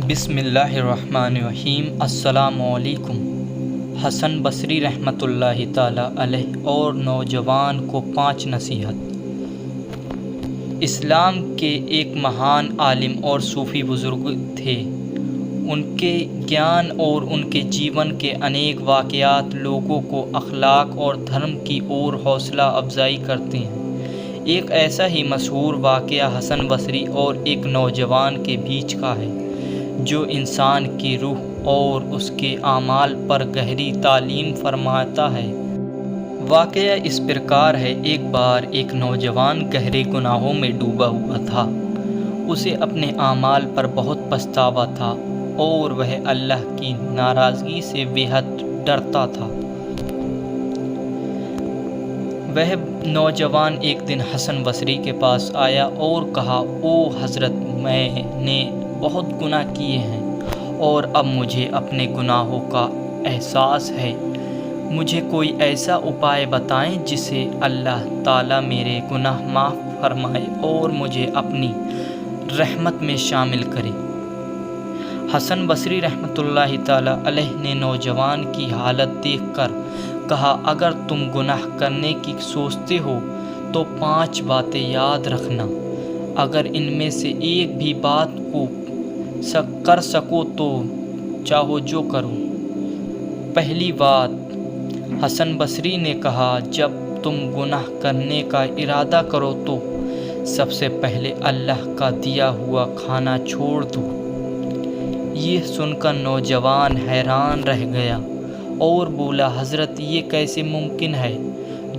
بسم اللہ الرحمن الرحیم۔ السلام علیکم۔ حسن بصری رحمۃ اللہ تعالی علیہ اور نوجوان کو 5 نصیحت۔ اسلام کے ایک مہان عالم اور صوفی بزرگ تھے۔ ان کے گیان اور ان کے جیون کے انیک واقعات لوگوں کو اخلاق اور دھرم کی اور حوصلہ افزائی کرتے ہیں۔ ایک ایسا ہی مشہور واقعہ حسن بصری اور ایک نوجوان کے بیچ کا ہے، جو انسان کی روح اور اس کے اعمال پر گہری تعلیم فرماتا ہے۔ واقعہ اس پرکار ہے: ایک بار ایک نوجوان گہرے گناہوں میں ڈوبا ہوا تھا۔ اسے اپنے اعمال پر بہت پچھتاوا تھا اور وہ اللہ کی ناراضگی سے بے حد ڈرتا تھا۔ وہ نوجوان ایک دن حسن بصری کے پاس آیا اور کہا، او حضرت، میں نے بہت گناہ کیے ہیں اور اب مجھے اپنے گناہوں کا احساس ہے۔ مجھے کوئی ایسا اپائے بتائیں جس سے اللہ تعالیٰ میرے گناہ معاف فرمائے اور مجھے اپنی رحمت میں شامل کرے۔ حسن بصری رحمۃ اللہ تعالیٰ علیہ نے نوجوان کی حالت دیکھ کر کہا، اگر تم گناہ کرنے کی سوچتے ہو تو 5 باتیں یاد رکھنا۔ اگر ان میں سے ایک بھی بات کو کر سکو تو چاہو جو کرو۔ پہلی بات، حسن بصری نے کہا، جب تم گناہ کرنے کا ارادہ کرو تو سب سے پہلے اللہ کا دیا ہوا کھانا چھوڑ دو۔ یہ سن کر نوجوان حیران رہ گیا اور بولا، حضرت، یہ کیسے ممکن ہے؟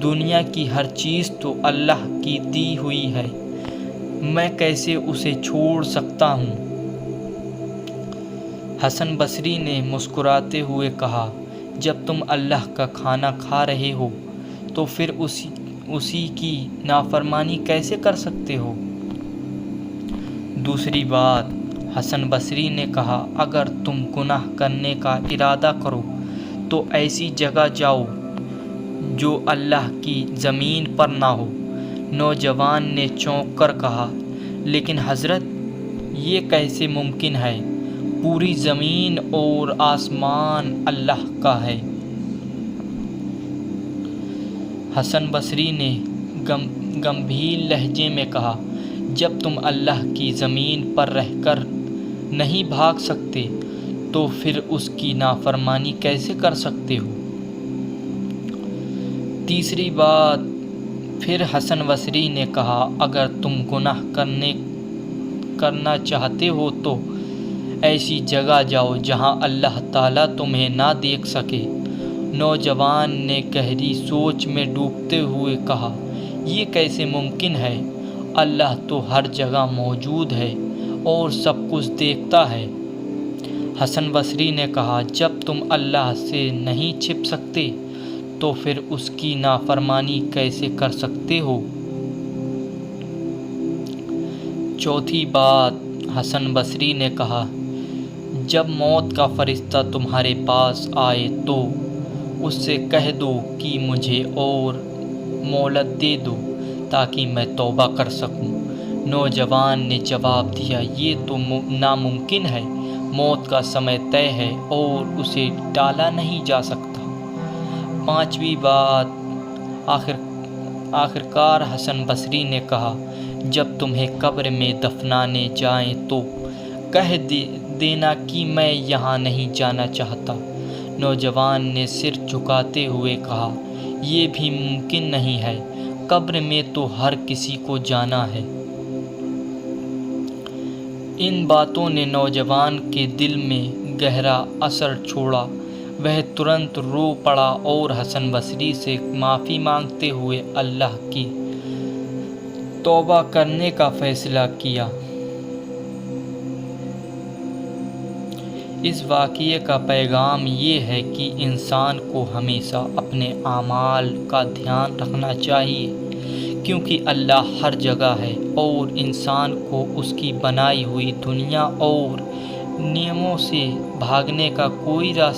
دنیا کی ہر چیز تو اللہ کی دی ہوئی ہے، میں کیسے اسے چھوڑ سکتا ہوں؟ حسن بصری نے مسکراتے ہوئے کہا، جب تم اللہ کا کھانا کھا رہے ہو تو پھر اسی کی نافرمانی کیسے کر سکتے ہو؟ دوسری بات، حسن بصری نے کہا، اگر تم گناہ کرنے کا ارادہ کرو تو ایسی جگہ جاؤ جو اللہ کی زمین پر نہ ہو۔ نوجوان نے چونک کر کہا، لیکن حضرت، یہ کیسے ممکن ہے؟ پوری زمین اور آسمان اللہ کا ہے۔ حسن بصری نے گمبھیر لہجے میں کہا، جب تم اللہ کی زمین پر رہ کر نہیں بھاگ سکتے تو پھر اس کی نافرمانی کیسے کر سکتے ہو؟ تیسری بات، پھر حسن بصری نے کہا، اگر تم گناہ کرنا چاہتے ہو تو ایسی جگہ جاؤ جہاں اللہ تعالیٰ تمہیں نہ دیکھ سکے۔ نوجوان نے گہری سوچ میں ڈوبتے ہوئے کہا، یہ کیسے ممکن ہے؟ اللہ تو ہر جگہ موجود ہے اور سب کچھ دیکھتا ہے۔ حسن بصری نے کہا، جب تم اللہ سے نہیں چھپ سکتے تو پھر اس کی نافرمانی کیسے کر سکتے ہو؟ چوتھی بات، حسن بصری نے کہا، جب موت کا فرشتہ تمہارے پاس آئے تو اس سے کہہ دو کہ مجھے اور مہلت دے دو تاکہ میں توبہ کر سکوں۔ نوجوان نے جواب دیا، یہ تو ناممکن ہے، موت کا سمے طے ہے اور اسے ٹالا نہیں جا سکتا۔ پانچویں بات، آخرکار حسن بصری نے کہا، جب تمہیں قبر میں دفنانے جائیں تو کہہ دینا کہ میں یہاں نہیں جانا چاہتا۔ نوجوان نے سر جھکاتے ہوئے کہا، یہ بھی ممکن نہیں ہے، قبر میں تو ہر کسی کو جانا ہے۔ ان باتوں نے نوجوان کے دل میں گہرا اثر چھوڑا۔ وہ ترنت رو پڑا اور حسن بصری سے معافی مانگتے ہوئے اللہ کی توبہ کرنے کا فیصلہ کیا۔ اس واقعے کا پیغام یہ ہے کہ انسان کو ہمیشہ اپنے اعمال کا دھیان رکھنا چاہیے، کیونکہ اللہ ہر جگہ ہے اور انسان کو اس کی بنائی ہوئی دنیا اور نعمتوں سے بھاگنے کا کوئی راستہ